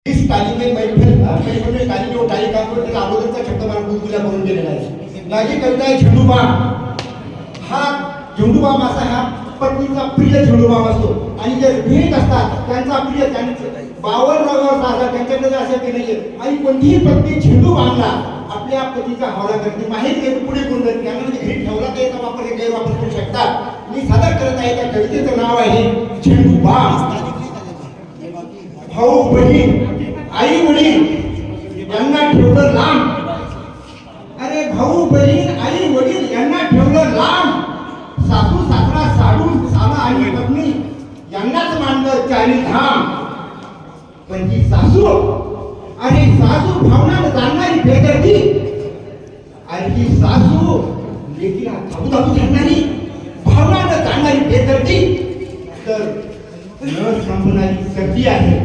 इस तालीमे मैफिल तालीमे तालिकांवर त्याचा अगोदरचा शब्द मला गुलगुला करून दिलेला आहे. माझी कविता आहे झेंडूबाम. हा झेंडूबाम असा हा पत्नीचा प्रिय झेंडूबाम असतो आणि जे भेट असतात त्यांचा प्रिय त्यांचे 52 तास त्यांच्याकडे असं ते नाहीये. आणि कोणतीही पत्नी झेंडूबामला आपल्या पतीचा हवाला करते. माहीत नाही पुढे कोण करते त्यांना म्हणजे घरी ठेवला तर याचा वापर हे गैरवापर करू शकतात. मी सादर करत आहे त्या कवितेचं नाव आहे झेंडूबाम. भाऊ बहीण आई वडील यांना ठेवलं लांब. अरे भाऊ बहीण आई वडील यांना ठेवलं लांब. सासू सासरा साडून साला आणि पत्नी यांनाच मानलं चारी धाम. पण ही सासू आणि सासू भावनानं जाणणारी बेदर्दी. आणि ही सासू लेकीला धाबू धाबू जाणणारी भावनानं जाणणारी बेदर्दी तर न संपणारी सर्दी आहे.